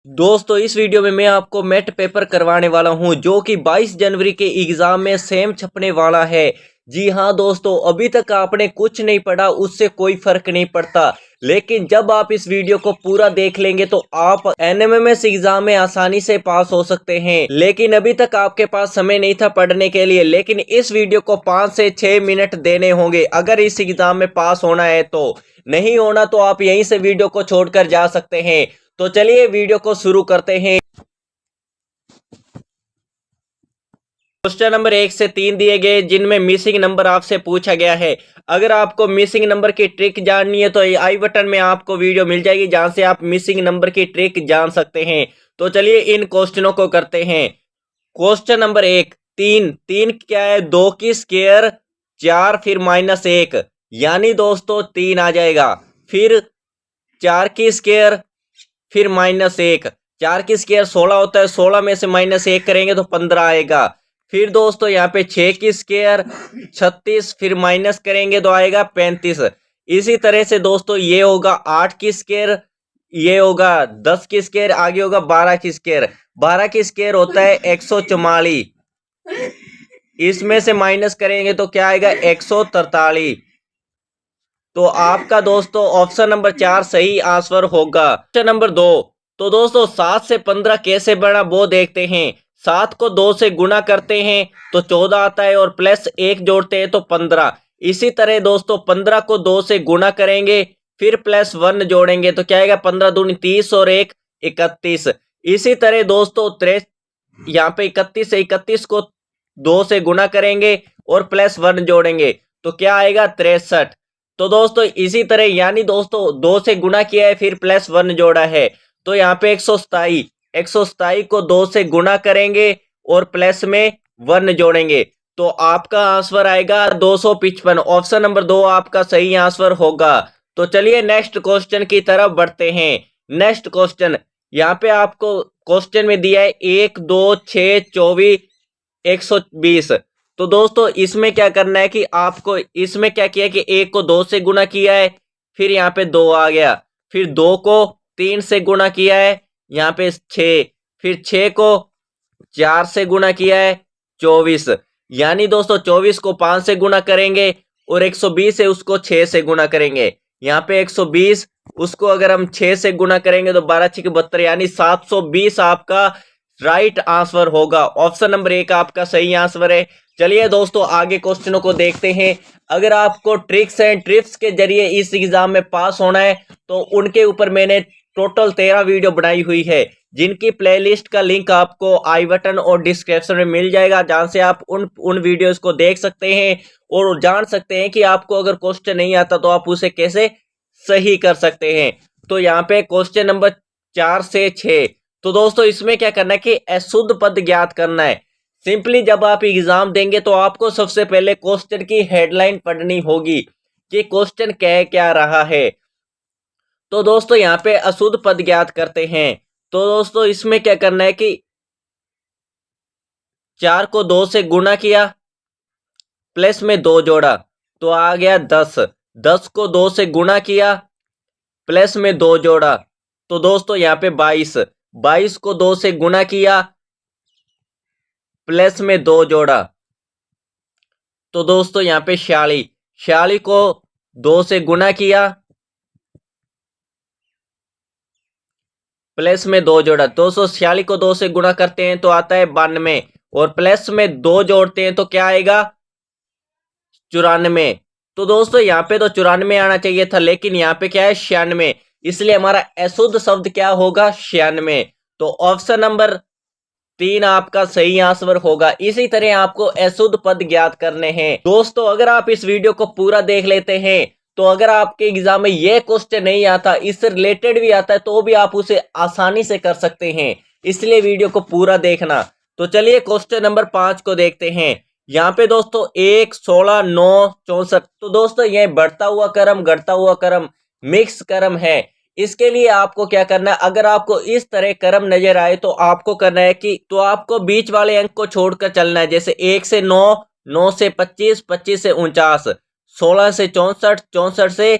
दोस्तों इस वीडियो में मैं आपको मैथ पेपर करवाने वाला हूं जो कि 22 जनवरी के एग्जाम में सेम छपने वाला है। जी हां दोस्तों, अभी तक आपने कुछ नहीं पढ़ा उससे कोई फर्क नहीं पड़ता, लेकिन जब आप इस वीडियो को पूरा देख लेंगे तो आप एनएमएमएस एग्जाम में आसानी से पास हो सकते हैं। लेकिन अभी तक आपके पास समय नहीं था पढ़ने के लिए, लेकिन इस वीडियो को 5 से 6 मिनट देने होंगे अगर इस एग्जाम में पास होना है। तो नहीं होना तो आप यहीं से वीडियो को छोड़कर जा सकते हैं। तो चलिए वीडियो को शुरू करते हैं। क्वेश्चन नंबर 1 से 3 दिए गए जिनमें मिसिंग नंबर आपसे पूछा गया है। अगर आपको मिसिंग नंबर की ट्रिक जाननी है तो आई बटन में आपको वीडियो मिल जाएगी जहां से आप मिसिंग नंबर की ट्रिक जान सकते हैं। तो चलिए इन क्वेश्चनों को करते हैं। क्वेश्चन नंबर 1, 3 3 क्या है? 2 की स्क्वायर 4 फिर -1, यानी दोस्तों 3 आ जाएगा। फिर 4 की स्क्वायर फिर -1, 4 की स्क्वायर 16 होता है, 16 में से -1 करेंगे तो 15 आएगा। फिर दोस्तों यहाँ पे 6 की स्क्वायर 36 फिर माइनस करेंगे तो आएगा 35। इसी तरह से दोस्तों ये होगा 8 की स्क्वायर, ये होगा 10 की स्क्वायर, आगे होगा 12 की स्क्वायर। 12 की स्क्वायर होता है 144, इसमें से माइनस करेंगे तो क्या आएगा 143। तो आपका दोस्तों ऑप्शन नंबर 4 सही आंसर होगा। ऑप्शन नंबर 2, तो दोस्तों 7 से 15 कैसे बना वो देखते हैं। 7 को 2 से गुणा करते हैं तो 14 आता है और प्लस 1 जोड़ते हैं तो 15। इसी तरह दोस्तों 15 को 2 से गुणा करेंगे फिर प्लस 1 जोड़ेंगे तो क्या आएगा 15 दूनी 30 और 1 31। इसी तरह दोस्तों यहाँ पे 31 से 31 को 2 से गुणा करेंगे और प्लस 1 जोड़ेंगे तो क्या आएगा 63। तो दोस्तों इसी तरह यानी दोस्तों 2 से गुणा किया है फिर प्लस 1 जोड़ा है तो यहाँ पे 127 को 2 से गुणा करेंगे और प्लस में 1 जोड़ेंगे तो आपका आंसर आएगा 255। ऑप्शन नंबर 2 आपका सही आंसर होगा। तो चलिए नेक्स्ट क्वेश्चन की तरफ बढ़ते हैं। नेक्स्ट क्वेश्चन यहाँ पे आपको क्वेश्चन में दिया है 1 2 6 24 120। तो दोस्तों इसमें क्या करना है कि आपको इसमें क्या किया कि 1 को 2 से गुणा किया है फिर यहाँ पे 2 आ गया, फिर 2 को 3 से गुणा किया है यहाँ पे 6, फिर 6 को 4 से गुणा किया है 24, यानी दोस्तों 24 को 5 से गुणा करेंगे और 120 है उसको 6 से गुणा करेंगे। यहाँ पे 120 उसको अगर हम 6 से गुणा करेंगे तो 12 6 72 यानी 720 आपका राइट आंसर होगा। ऑप्शन नंबर 1 आपका सही आंसर है। चलिए दोस्तों आगे क्वेश्चनों को देखते हैं। अगर आपको ट्रिक्स एंड ट्रिप्स के जरिए इस एग्जाम में पास होना है तो उनके ऊपर मैंने टोटल 13 वीडियो बनाई हुई है जिनकी प्लेलिस्ट का लिंक आपको आई बटन और डिस्क्रिप्शन में मिल जाएगा, जहां से आप उन वीडियोस को देख सकते हैं और जान सकते हैं कि आपको अगर क्वेश्चन नहीं आता तो आप उसे कैसे सही कर सकते हैं। तो यहाँ पे क्वेश्चन नंबर 4 से 6, तो दोस्तों इसमें क्या करना है कि अशुद्ध पद ज्ञात करना है। सिंपली जब आप एग्जाम देंगे तो आपको सबसे पहले क्वेश्चन की हेडलाइन पढ़नी होगी कि क्वेश्चन कह क्या रहा है। तो दोस्तों यहाँ पे अशुद्ध पद ज्ञात करते हैं। तो दोस्तों इसमें क्या करना है कि 4 को 2 से गुणा किया प्लस में 2 जोड़ा तो आ गया 10। 10 को 2 से गुणा किया प्लस में 2 जोड़ा तो दोस्तों यहाँ पे 22। 22 को 2 से गुणा किया प्लस में 2 जोड़ा तो दोस्तों यहाँ पे 46। 46 को 2 से गुणा किया प्लस में 2 जोड़ा, 246 को 2 से गुणा करते हैं तो आता है 92 और प्लस में 2 जोड़ते हैं तो क्या आएगा 94। तो दोस्तों यहाँ पे तो 94 आना चाहिए था, लेकिन यहाँ पे क्या है 96, इसलिए हमारा अशुद्ध शब्द क्या होगा 96। तो ऑप्शन नंबर 3 आपका सही आंसर होगा। इसी तरह आपको अशुद्ध पद ज्ञात करने हैं। दोस्तों अगर आप इस वीडियो को पूरा देख लेते हैं तो अगर आपके एग्जाम में यह क्वेश्चन नहीं आता, इससे रिलेटेड भी आता है तो भी आप उसे आसानी से कर सकते हैं, इसलिए वीडियो को पूरा देखना। तो चलिए क्वेश्चन नंबर 5 को देखते हैं। यहाँ पे दोस्तों 1 16 9 64, तो दोस्तों यह बढ़ता हुआ क्रम घटता हुआ क्रम मिक्स क्रम है। इसके लिए आपको क्या करना है, अगर आपको इस तरह क्रम नजर आए तो आपको करना है कि तो आपको बीच वाले अंक को छोड़कर चलना है। जैसे 1 से 9, 9 से 25, 25 से 49, 16 से 64, 64 से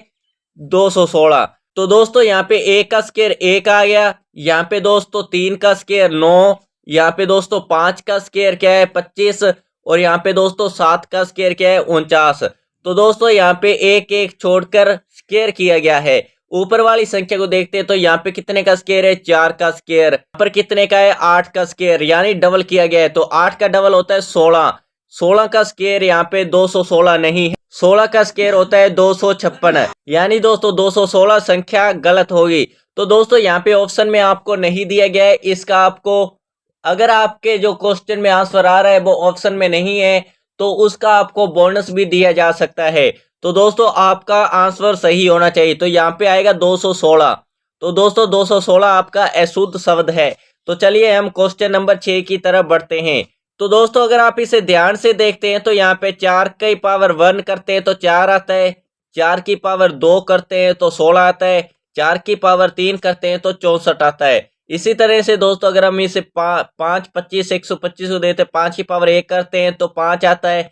216। तो दोस्तों यहाँ पे 1 का स्क्वायर 1 आ गया, यहाँ पे दोस्तों 3 का स्क्वायर 9, यहाँ पे दोस्तों 5 का स्क्वायर क्या है 25, और यहाँ पे दोस्तों 7 का स्क्वायर क्या है 49। तो दोस्तों यहाँ पे एक एक छोड़कर स्क्वायर किया गया है। ऊपर वाली संख्या को देखते हैं तो यहाँ पे कितने का स्क्वायर है 4 का स्क्वायर, यहाँ पर कितने का है 8 का स्क्वायर, यानी डबल किया गया है। तो 8 का डबल होता है 16, 16 का स्क्वायर यहाँ पे 216 नहीं है, 16 का स्क्वायर होता है 256, यानी दोस्तों 216 संख्या गलत होगी। तो दोस्तों यहाँ पे ऑप्शन में आपको नहीं दिया गया है, इसका आपको अगर आपके जो क्वेश्चन में आंसर आ रहा है वो ऑप्शन में नहीं है तो उसका आपको बोनस भी दिया जा सकता है। तो दोस्तों आपका आंसर सही होना चाहिए। तो यहाँ पे आएगा 216। तो दोस्तों 216 आपका अशुद्ध शब्द है। तो चलिए हम क्वेश्चन नंबर 6 की तरफ बढ़ते हैं। तो दोस्तों अगर आप इसे ध्यान से देखते हैं तो यहाँ पे 4 की पावर 1 करते हैं तो 4 आता है, 4 की पावर 2 करते हैं तो 16 आता है, 4 की पावर 3 करते हैं तो 64 आता है। इसी तरह से दोस्तों अगर हम इसे 5 25 125 को देते हैं, 5 की पावर 1 करते हैं तो 5 आता है,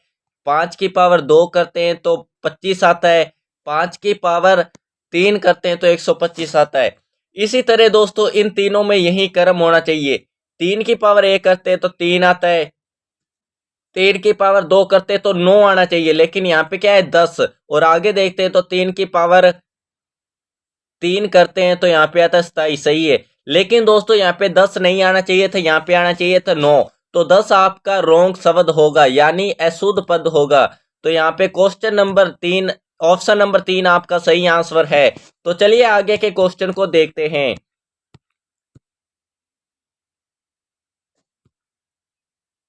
5 की पावर 2 करते हैं तो 25 आता है, 5 की पावर 3 करते हैं तो 125 आता है। इसी तरह दोस्तों इन तीनों में यही क्रम होना चाहिए। 3 की पावर 1 करते हैं तो 3 आता है, 3 की पावर 2 करते हैं तो 9 आना चाहिए, लेकिन यहाँ पे क्या है 10। और आगे देखते हैं तो 3 की पावर 3 करते हैं तो यहाँ पे आता है 27, सही है। लेकिन दोस्तों यहाँ पे 10 नहीं आना चाहिए था, यहाँ पे आना चाहिए था 9। तो 10 आपका रॉन्ग शब्द होगा, यानी अशुद्ध पद होगा। तो यहाँ पे क्वेश्चन नंबर 3, ऑप्शन नंबर 3 आपका सही आंसर है। तो चलिए आगे के क्वेश्चन को देखते हैं।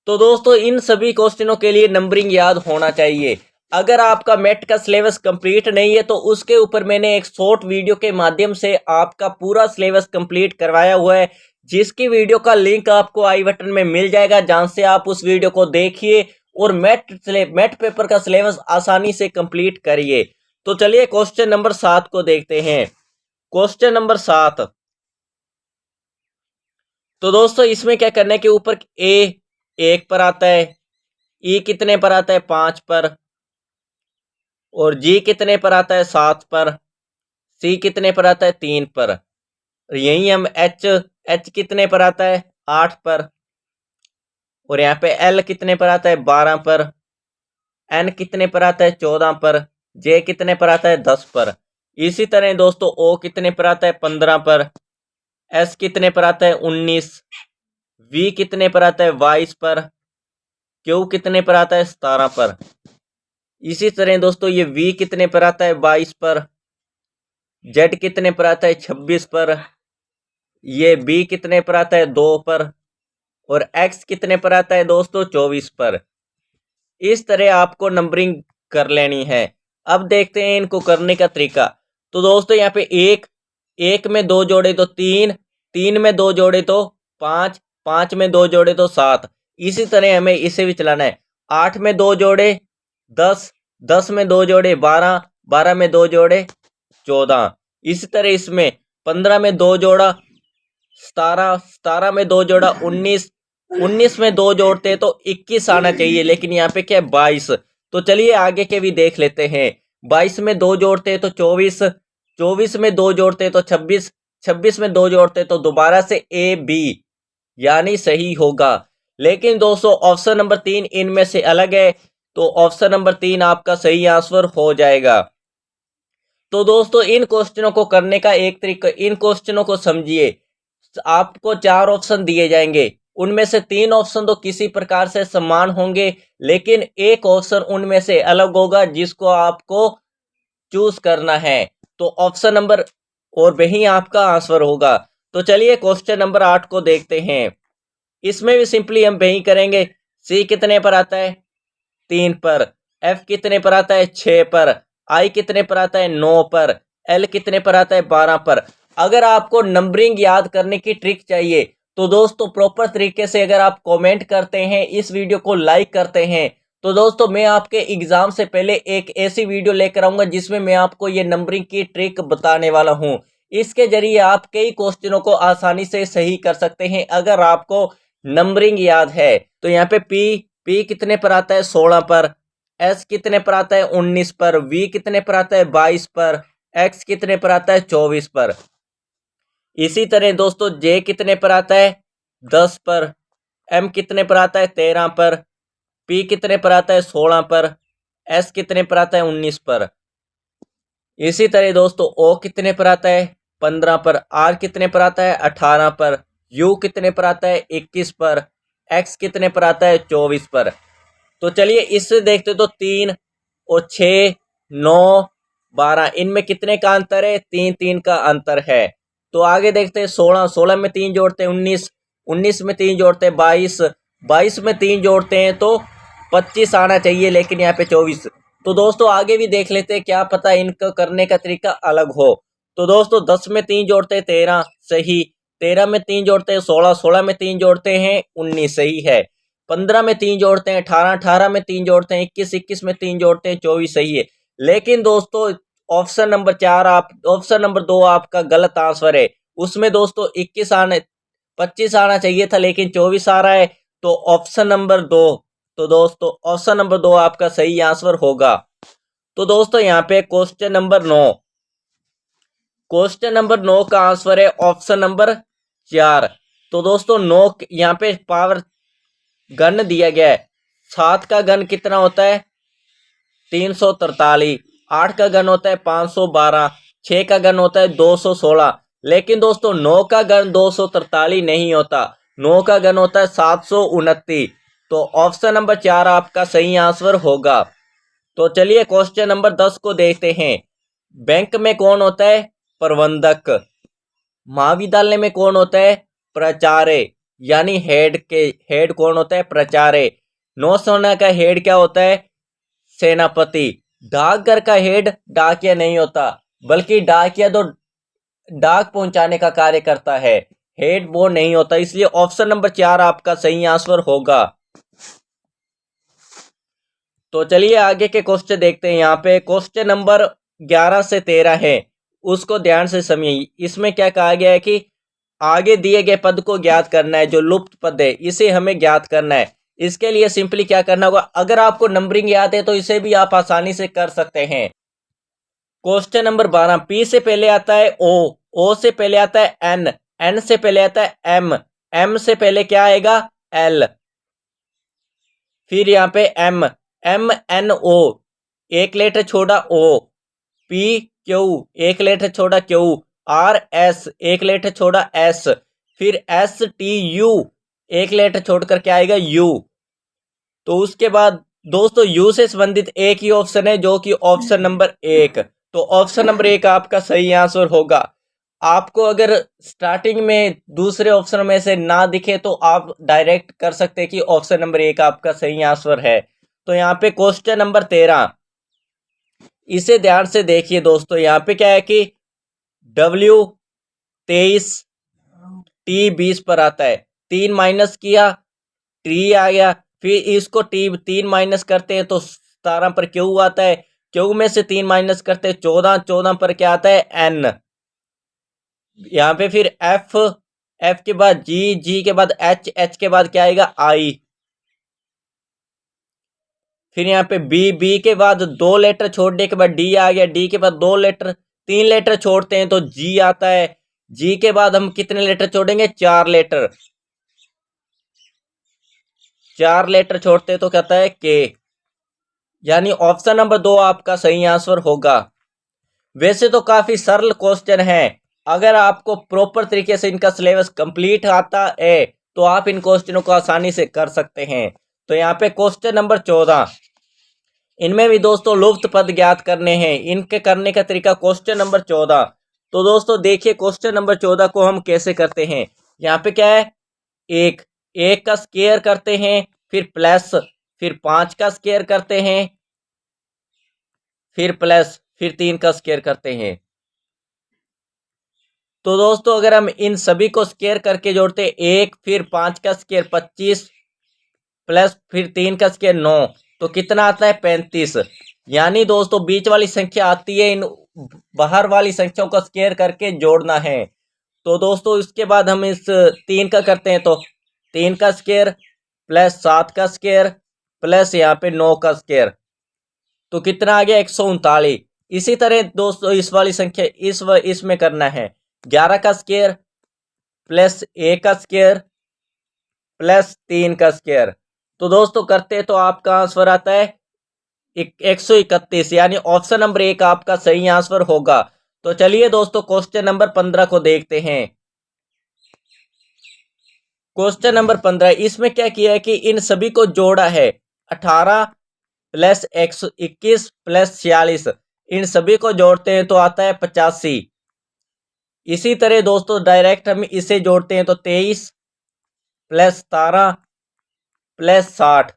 तो दोस्तों इन सभी क्वेश्चनों के लिए नंबरिंग याद होना चाहिए। अगर आपका मैथ का सिलेबस कंप्लीट नहीं है तो उसके ऊपर मैंने एक शॉर्ट वीडियो के माध्यम से आपका पूरा सिलेबस कंप्लीट करवाया हुआ है, जिसकी वीडियो का लिंक आपको आई बटन में मिल जाएगा, जहां से आप उस वीडियो को देखिए और मैथ पेपर का सिलेबस आसानी से कंप्लीट करिए। तो चलिए क्वेश्चन नंबर 7 को देखते हैं। Question number 7। तो दोस्तों इसमें क्या करना है कि ऊपर ए 1 पर आता है, ई कितने पर आता है 5 पर, और जी कितने पर आता है 7 पर, सी कितने पर आता है 3 पर, और यही हम एच, एच कितने पर आता है 8 पर, और यहाँ पे एल कितने पर आता है 12 पर, एन कितने पर आता है 14 पर, जे कितने पर आता है 10 पर। इसी तरह दोस्तों ओ कितने पर आता है 15 पर, एस कितने पर आता है 19, वी कितने पर आता है 22 पर, क्यू कितने पर आता है 17 पर। इसी तरह दोस्तों ये वी कितने पर आता है 22 पर, जेड कितने पर आता है 26 पर, ये बी कितने पर आता है 2 पर, और एक्स कितने पर आता है दोस्तों 24 पर। इस तरह आपको नंबरिंग कर लेनी है। अब देखते हैं इनको करने का तरीका। तो दोस्तों यहाँ पे एक में 2 जोड़े तो 3, 3 में 2 जोड़े तो 5, 5 में 2 जोड़े तो 7। इसी तरह हमें इसे भी चलाना है। 8 में 2 जोड़े 10, 10 में 2 जोड़े 12, 12 में 2 जोड़े 14। इसी तरह इसमें 15 में 2 जोड़ा 17, 17 में 2 जोड़ा 19, 19 में 2 जोड़ते तो 21 आना चाहिए, लेकिन यहाँ पे क्या है 22। तो चलिए आगे के भी देख लेते हैं। 22 में 2 जोड़ते तो 24, 24 में 2 जोड़ते तो 26, 26 में 2 जोड़ते तो दोबारा से ए बी, यानी सही होगा। लेकिन दोस्तों ऑप्शन नंबर 3 इनमें से अलग है, तो ऑप्शन नंबर 3 आपका सही आंसर हो जाएगा। तो दोस्तों इन क्वेश्चनों को करने का एक तरीका, इन क्वेश्चनों को समझिए। आपको 4 ऑप्शन दिए जाएंगे, उनमें से 3 ऑप्शन तो किसी प्रकार से समान होंगे, लेकिन एक ऑप्शन उनमें से अलग होगा जिसको आपको चूज करना है। तो ऑप्शन नंबर और वही आपका आंसर होगा। तो चलिए क्वेश्चन नंबर 8 को देखते हैं। इसमें भी सिंपली हम वही करेंगे। सी कितने पर आता है 3 पर, एफ कितने पर आता है 6 पर, आई कितने पर आता है 9 पर, एल कितने पर आता है 12 पर। अगर आपको नंबरिंग याद करने की ट्रिक चाहिए तो दोस्तों प्रॉपर तरीके से अगर आप कमेंट करते हैं, इस वीडियो को लाइक करते हैं, तो दोस्तों मैं आपके एग्जाम से पहले एक ऐसी वीडियो लेकर आऊंगा जिसमें मैं आपको ये नंबरिंग की ट्रिक बताने वाला हूं। इसके जरिए आप कई क्वेश्चनों को आसानी से सही कर सकते हैं अगर आपको नंबरिंग याद है। तो यहाँ पे पी कितने पर आता है 16 पर, एस कितने पर आता है 19 पर, वी कितने पर आता है 22 पर, एक्स कितने पर आता है 24 पर। इसी तरह दोस्तों जे कितने पर आता है 10 पर, एम कितने पर आता है 13 पर, पी कितने पर आता है 16 पर, एस कितने पर आता है 19 पर। इसी तरह दोस्तों ओ कितने पर आता है 15 पर, आर कितने पर आता है 18 पर, यू कितने पर आता है 21 पर, एक्स कितने पर आता है 24 पर। तो चलिए इससे देखते तो 3 और 6 9 12 इनमें कितने का अंतर है 3 3 का अंतर है। तो आगे देखते हैं 16 16 में 3 जोड़ते हैं 19 19 में 3 जोड़ते हैं 22 22 में 3 जोड़ते हैं तो 25 आना चाहिए, लेकिन यहाँ पे 24। तो दोस्तों आगे भी देख लेते हैं, क्या पता इनको करने का तरीका अलग हो। तो दोस्तों 10 में 3 जोड़ते हैं 13 सही, 13 में 3 जोड़ते हैं 16 16 में 3 जोड़ते हैं 19 सही है, 15 में 3 जोड़ते हैं 18 18 में 3 जोड़ते हैं 21 21 में 3 जोड़ते हैं 24 सही है। लेकिन दोस्तों ऑप्शन नंबर 4 ऑप्शन नंबर 2 आपका गलत आंसर है। उसमें दोस्तों 25 आना चाहिए था, लेकिन 24 आ रहा है। तो ऑप्शन नंबर 2, तो दोस्तों ऑप्शन नंबर 2 आपका सही आंसर होगा। तो दोस्तों यहाँ पे क्वेश्चन नंबर 9, क्वेश्चन नंबर 9 का आंसर है ऑप्शन नंबर 4। तो दोस्तों 9 यहाँ पे पावर घन दिया गया है, 7 का घन कितना होता है 343, 8 का घन होता है 512, 6 का घन होता है 216। लेकिन दोस्तों 9 का घन 243 नहीं होता, 9 का घन होता है 729। तो ऑप्शन नंबर 4 आपका सही आंसर होगा। तो चलिए क्वेश्चन नंबर 10 को देखते हैं। बैंक में कौन होता है प्रबंधक, महाविद्यालय में कौन होता है प्राचार्य, यानी हेड कौन होता है प्राचार्य, नौसेना का हेड क्या होता है सेनापति, डाकघर का हेड डाकिया नहीं होता, बल्कि डाकिया तो डाक पहुंचाने का कार्य करता है, हेड वो नहीं होता। इसलिए ऑप्शन नंबर 4 आपका सही आंसर होगा। तो चलिए आगे के क्वेश्चन देखते हैं। यहाँ पे क्वेश्चन नंबर 11 से 13 है, उसको ध्यान से समझिए। इसमें क्या कहा गया है कि आगे दिए गए पद को ज्ञात करना है, जो लुप्त पद है इसे हमें ज्ञात करना है। इसके लिए सिंपली क्या करना होगा, अगर आपको नंबरिंग याद है तो इसे भी आप आसानी से कर सकते हैं। क्वेश्चन नंबर 12, पी से पहले आता है ओ से पहले आता है एन से पहले आता है एम से पहले क्या आएगा एल, फिर यहाँ पे एम एन ओ एक लेटर छोड़ा ओ, पी क्यू एक लेटर छोड़ा क्यू, आर एस एक लेटर छोड़ा एस, फिर एस टी यू एक लेटर छोड़कर क्या आएगा यू। तो उसके बाद दोस्तों यू से संबंधित एक ही ऑप्शन है, जो कि ऑप्शन नंबर 1। तो ऑप्शन नंबर 1 आपका सही आंसर होगा। आपको अगर स्टार्टिंग में दूसरे ऑप्शन में से ना दिखे तो आप डायरेक्ट कर सकते हैं कि ऑप्शन नंबर 1 आपका सही आंसर है। तो यहाँ पे क्वेश्चन नंबर 13, इसे ध्यान से देखिए दोस्तों। यहाँ पे क्या है कि W 23 T 20 पर आता है, 3 माइनस किया T आ गया, फिर इसको T 3 माइनस करते हैं तो 17 पर Q आता है, Q में से 3 माइनस करते हैं 14 पर क्या आता है N। यहाँ पे फिर F के बाद G के बाद H के बाद क्या आएगा I, फिर यहाँ पे बी के बाद 2 लेटर छोड़ने के बाद डी आ गया, डी के बाद 3 लेटर छोड़ते हैं तो जी आता है, जी के बाद हम कितने लेटर छोड़ेंगे 4 लेटर, 4 लेटर छोड़ते हैं तो कहता है के, यानी ऑप्शन नंबर 2 आपका सही आंसर होगा। वैसे तो काफी सरल क्वेश्चन है, अगर आपको प्रॉपर तरीके से इनका सिलेबस कंप्लीट आता है तो आप इन क्वेश्चनों को आसानी से कर सकते हैं। तो यहाँ पे क्वेश्चन नंबर 14, इनमें भी दोस्तों लुप्त पद ज्ञात करने हैं। इनके करने का तरीका क्वेश्चन नंबर 14। तो दोस्तों देखिए क्वेश्चन नंबर 14 को हम कैसे करते हैं। यहाँ पे क्या है एक का स्क्वायर करते हैं, फिर प्लस, फिर 5 का स्क्वायर करते हैं, फिर प्लस, फिर 3 का स्क्वायर करते हैं। तो दोस्तों अगर हम इन सभी को स्क्वायर करके जोड़ते हैं 1 फिर 5 का स्क्वायर 25 प्लस फिर 3 का स्क्वायर 9, तो कितना आता है 35। यानी दोस्तों बीच वाली संख्या आती है, इन बाहर वाली संख्याओं का स्क्वायर करके जोड़ना है। तो दोस्तों इसके बाद हम इस 3 का करते हैं, तो 3 का स्क्वायर प्लस 7 का स्क्वायर प्लस यहाँ पे 9 का स्क्वायर, तो कितना आ गया 139। इसी तरह दोस्तों इस वाली संख्या इसमें करना है, 11 का स्क्वायर प्लस ए का स्क्वायर प्लस 3 का स्क्वायर। तो दोस्तों करते तो आपका आंसर आता है 131, यानी ऑप्शन नंबर 1 आपका सही आंसर होगा। तो चलिए दोस्तों क्वेश्चन नंबर 15 को देखते हैं। क्वेश्चन नंबर 15, इसमें क्या किया है कि इन सभी को जोड़ा है। 18 प्लस 121 प्लस 46, इन सभी को जोड़ते हैं तो आता है 85। इसी तरह दोस्तों डायरेक्ट हम इसे जोड़ते हैं तो 23 प्लस 17 प्लस 60,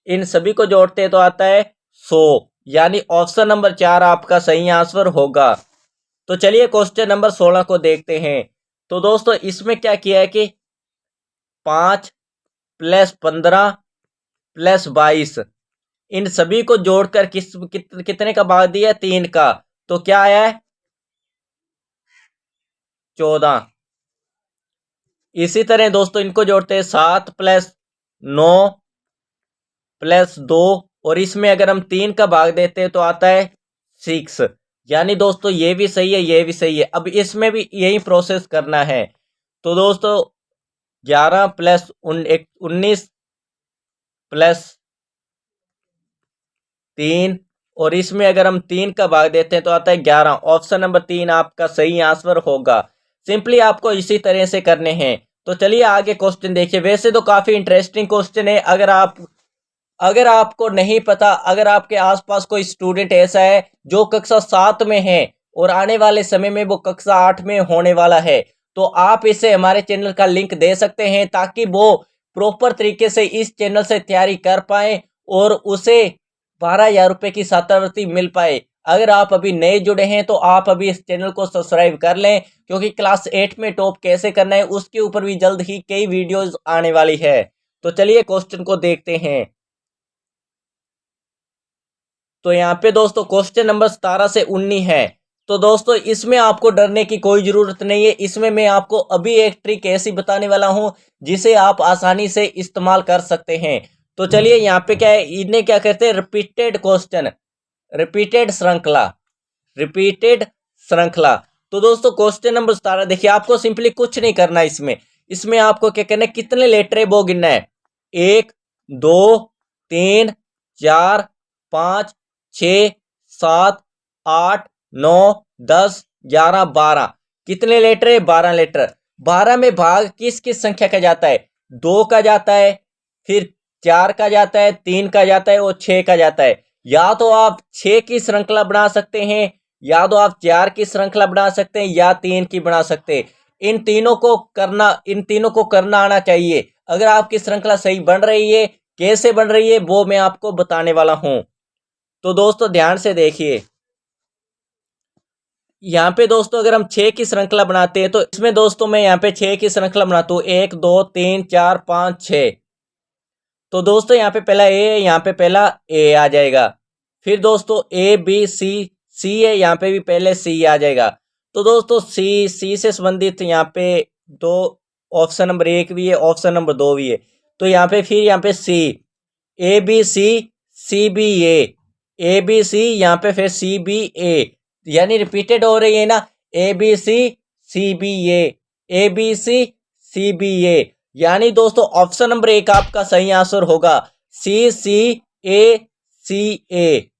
इन सभी को जोड़ते हैं तो आता है 100, यानी ऑप्शन नंबर 4 आपका सही आंसर होगा। तो चलिए क्वेश्चन नंबर 16 को देखते हैं। तो दोस्तों इसमें क्या किया है कि 5 प्लस 15 प्लस 22, इन सभी को जोड़कर कितने का भाग दिया? 3 का। तो क्या आया है? 14। इसी तरह दोस्तों इनको जोड़ते हैं 7 प्लस 9 प्लस 2, और इसमें अगर हम 3 का भाग देते हैं तो आता है 6, यानी दोस्तों ये भी सही है, ये भी सही है। अब इसमें भी यही प्रोसेस करना है। तो दोस्तों 11 प्लस 19 प्लस 3, और इसमें अगर हम 3 का भाग देते हैं तो आता है 11। ऑप्शन नंबर 3 आपका सही आंसर होगा। सिंपली आपको इसी तरह से करने हैं। तो चलिए आगे क्वेश्चन देखिए। वैसे तो काफी इंटरेस्टिंग क्वेश्चन है। अगर आपको नहीं पता, अगर आपके आसपास कोई स्टूडेंट ऐसा है जो कक्षा 7 में है और आने वाले समय में वो कक्षा 8 में होने वाला है, तो आप इसे हमारे चैनल का लिंक दे सकते हैं ताकि वो प्रॉपर तरीके से इस चैनल से तैयारी कर पाए और उसे 12,000 रुपये की छात्रवृत्ति मिल पाए। अगर आप अभी नए जुड़े हैं तो आप अभी इस चैनल को सब्सक्राइब कर लें, क्योंकि क्लास 8 में टॉप कैसे करना है उसके ऊपर भी जल्द ही कई वीडियोस आने वाली है। तो चलिए क्वेश्चन को देखते हैं। तो यहाँ पे दोस्तों क्वेश्चन नंबर 17 से 19 है। तो दोस्तों इसमें आपको डरने की कोई जरूरत नहीं है। इसमें मैं आपको अभी एक ट्रिक ऐसी बताने वाला हूं जिसे आप आसानी से इस्तेमाल कर सकते हैं। तो चलिए यहाँ पे क्या है, इन्हें क्या कहते हैं? रिपीटेड क्वेश्चन, रिपीटेड श्रृंखला, रिपीटेड श्रृंखला। तो दोस्तों क्वेश्चन नंबर 17 देखिए, आपको सिंपली कुछ नहीं करना इसमें। इसमें आपको क्या करना है, कितने लेटर है वो गिनना है। 1 2 3 4 5 6 7 8 9 10 11 12, कितने लेटर है? 12 लेटर। 12 में भाग किस किस संख्या का जाता है? 2 का जाता है, फिर 4 का जाता है, 3 का जाता है और 6 का जाता है। या तो आप 6 की श्रृंखला बना सकते हैं, या तो आप 4 की श्रृंखला बना सकते हैं, या 3 की बना सकते हैं। इन तीनों को करना आना चाहिए। अगर आपकी श्रृंखला सही बन रही है, कैसे बन रही है वो मैं आपको बताने वाला हूं। तो दोस्तों ध्यान से देखिए। यहाँ पे दोस्तों अगर हम 6 की श्रृंखला बनाते हैं तो इसमें दोस्तों मैं यहाँ पे 6 की श्रृंखला बनाता हूँ, 1 2 3 4 5 6। तो दोस्तों यहाँ पे पहला ए है, यहाँ पे पहला ए आ जाएगा। फिर दोस्तों ए बी सी, सी है, यहाँ पे भी पहले सी आ जाएगा। तो दोस्तों सी से संबंधित यहाँ पे दो ऑप्शन नंबर 1 भी है, ऑप्शन नंबर 2 भी है। तो यहाँ पे फिर यहाँ पे C, A B C, C B A B C, यहाँ पे फिर सी बी ए, यानी रिपीटेड हो रही है ना, A B C B A B C B A, यानी दोस्तों ऑप्शन नंबर 1 आपका सही आंसर होगा, सी सी ए।